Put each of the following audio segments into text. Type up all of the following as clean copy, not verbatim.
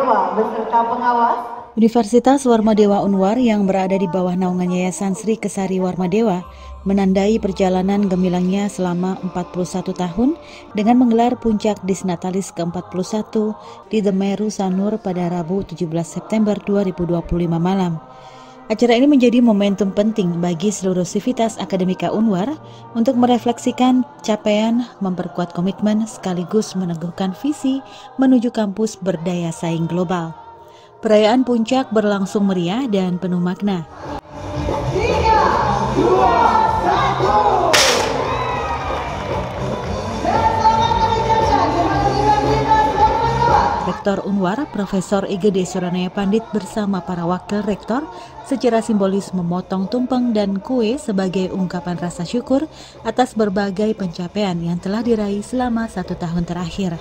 Dewa beserta pengawas. Universitas Warmadewa Unwar yang berada di bawah naungan Yayasan Sri Kesari Warmadewa menandai perjalanan gemilangnya selama 41 tahun dengan menggelar puncak Disnatalis ke-41 di The Meru Sanur pada Rabu 17 September 2025 malam. Acara ini menjadi momentum penting bagi seluruh sivitas akademika Unwar untuk merefleksikan capaian, memperkuat komitmen, sekaligus meneguhkan visi menuju kampus berdaya saing global. Perayaan puncak berlangsung meriah dan penuh makna. 3, 2, 1. Rektor Unwar, Profesor Igede Suranaya Pandit bersama para wakil rektor secara simbolis memotong tumpeng dan kue sebagai ungkapan rasa syukur atas berbagai pencapaian yang telah diraih selama 1 tahun terakhir.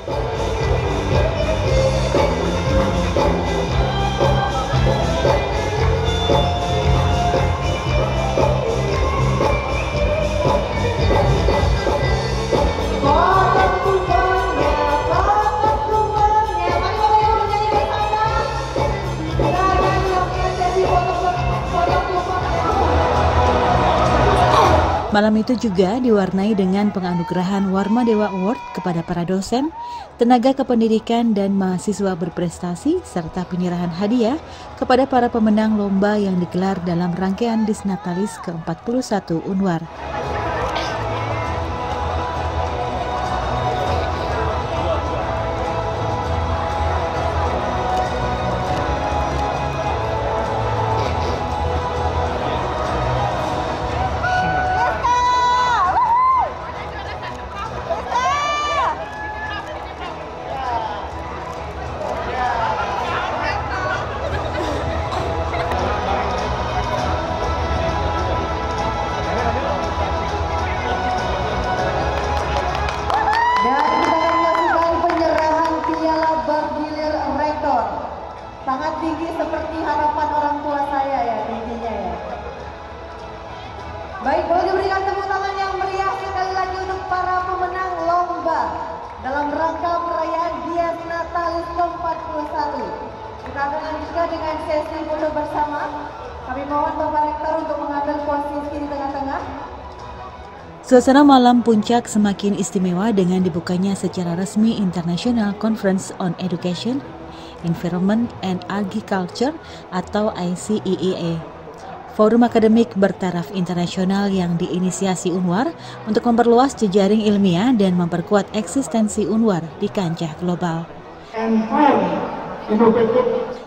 Malam itu juga diwarnai dengan penganugerahan Warmadewa Award kepada para dosen, tenaga kependidikan dan mahasiswa berprestasi, serta penyerahan hadiah kepada para pemenang lomba yang digelar dalam rangkaian Disnatalis ke-41 Unwar. Sangat tinggi seperti harapan orang tua saya ya tingginya ya. Baik, boleh diberikan tepuk tangan yang meriah sekali lagi untuk para pemenang lomba dalam rangka perayaan Disnatalis ke-41. Kita akan lanjutkan dengan sesi foto bersama. Kami mohon Bapak Rektor untuk mengambil posisi di tengah-tengah. Suasana malam puncak semakin istimewa dengan dibukanya secara resmi International Conference on Education, Environment and Agriculture atau ICEEA. Forum akademik bertaraf internasional yang diinisiasi Unwar untuk memperluas jejaring ilmiah dan memperkuat eksistensi Unwar di kancah global.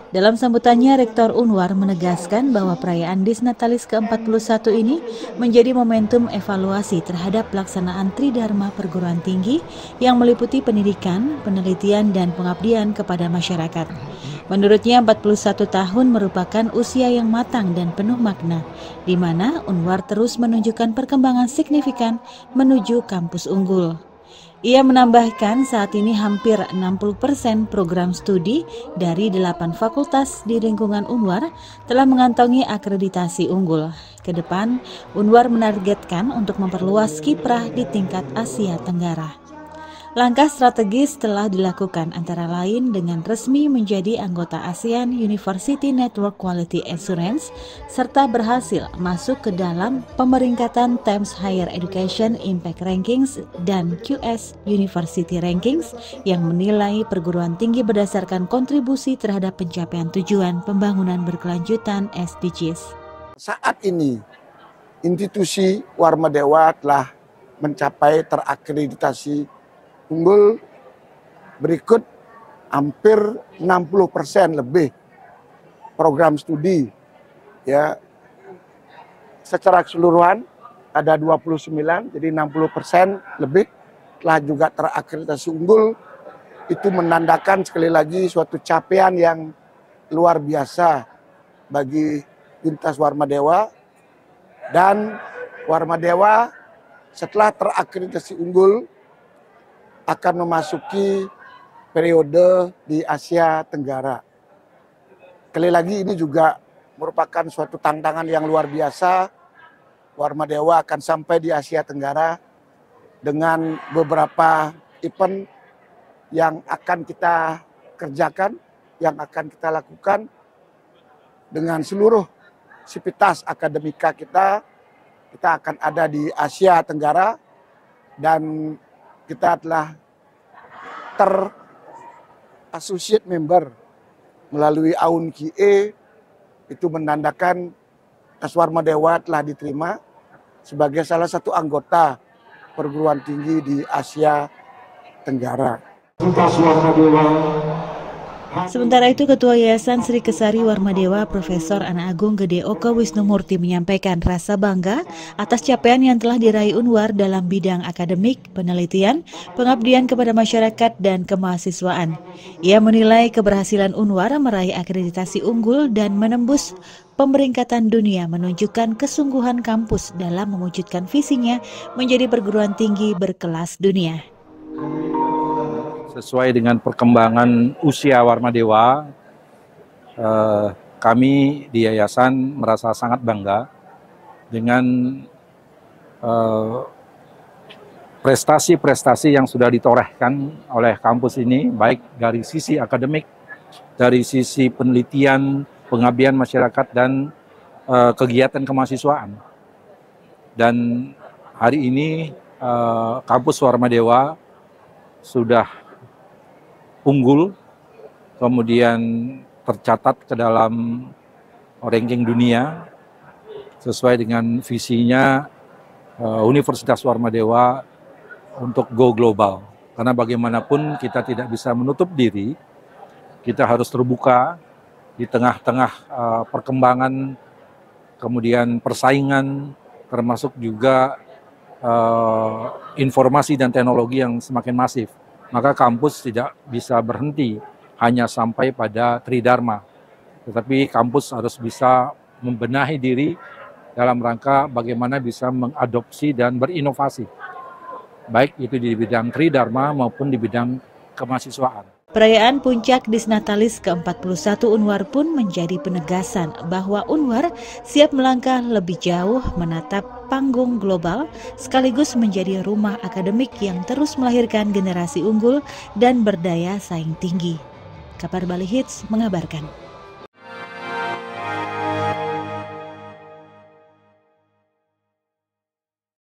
Dalam sambutannya, Rektor Unwar menegaskan bahwa perayaan Disnatalis ke-41 ini menjadi momentum evaluasi terhadap pelaksanaan Tridharma perguruan tinggi yang meliputi pendidikan, penelitian, dan pengabdian kepada masyarakat. Menurutnya, 41 tahun merupakan usia yang matang dan penuh makna, di mana Unwar terus menunjukkan perkembangan signifikan menuju kampus unggul. Ia menambahkan saat ini hampir 60% program studi dari 8 fakultas di lingkungan Unwar telah mengantongi akreditasi unggul. Kedepan, Unwar menargetkan untuk memperluas kiprah di tingkat Asia Tenggara. Langkah strategis telah dilakukan antara lain dengan resmi menjadi anggota ASEAN University Network Quality Assurance serta berhasil masuk ke dalam pemeringkatan Times Higher Education Impact Rankings dan QS University Rankings yang menilai perguruan tinggi berdasarkan kontribusi terhadap pencapaian tujuan pembangunan berkelanjutan SDGs. Saat ini institusi Warmadewa telah mencapai terakreditasi unggul berikut hampir 60% lebih program studi ya. Secara keseluruhan ada 29, jadi 60% lebih telah juga terakreditasi unggul. Itu menandakan sekali lagi suatu capaian yang luar biasa bagi Universitas Warmadewa, dan Warmadewa setelah terakreditasi unggul akan memasuki periode di Asia Tenggara. Sekali lagi ini juga merupakan suatu tantangan yang luar biasa. Warmadewa akan sampai di Asia Tenggara dengan beberapa event yang akan kita kerjakan yang akan kita lakukan dengan seluruh sivitas akademika kita. Kita akan ada di Asia Tenggara dan kita telah associate member melalui AUN QA, itu menandakan Tas Warma Dewa telah diterima sebagai salah satu anggota perguruan tinggi di Asia Tenggara. Tas Warma Dewa. Sementara itu, Ketua Yayasan Sri Kesari Warma Dewa Profesor Ana Agung Gede Oka Wisnumurti menyampaikan rasa bangga atas capaian yang telah diraih Unwar dalam bidang akademik, penelitian, pengabdian kepada masyarakat, dan kemahasiswaan. Ia menilai keberhasilan Unwar meraih akreditasi unggul dan menembus pemeringkatan dunia menunjukkan kesungguhan kampus dalam mewujudkan visinya menjadi perguruan tinggi berkelas dunia. Sesuai dengan perkembangan usia Warma Dewa, kami di Yayasan merasa sangat bangga dengan prestasi-prestasi yang sudah ditorehkan oleh kampus ini, baik dari sisi akademik, dari sisi penelitian, pengabdian masyarakat, dan kegiatan kemahasiswaan. Dan hari ini kampus Warma Dewa sudah unggul, kemudian tercatat ke dalam ranking dunia sesuai dengan visinya Universitas Warma Dewa untuk go global. Karena bagaimanapun kita tidak bisa menutup diri, kita harus terbuka di tengah-tengah perkembangan, kemudian persaingan, termasuk juga informasi dan teknologi yang semakin masif. Maka kampus tidak bisa berhenti hanya sampai pada Tridharma. Tetapi kampus harus bisa membenahi diri dalam rangka bagaimana bisa mengadopsi dan berinovasi. Baik itu di bidang Tridharma maupun di bidang kemahasiswaan. Perayaan Puncak Disnatalis ke-41 Unwar pun menjadi penegasan bahwa Unwar siap melangkah lebih jauh menatap panggung global sekaligus menjadi rumah akademik yang terus melahirkan generasi unggul dan berdaya saing tinggi. Kabar Bali Hits mengabarkan.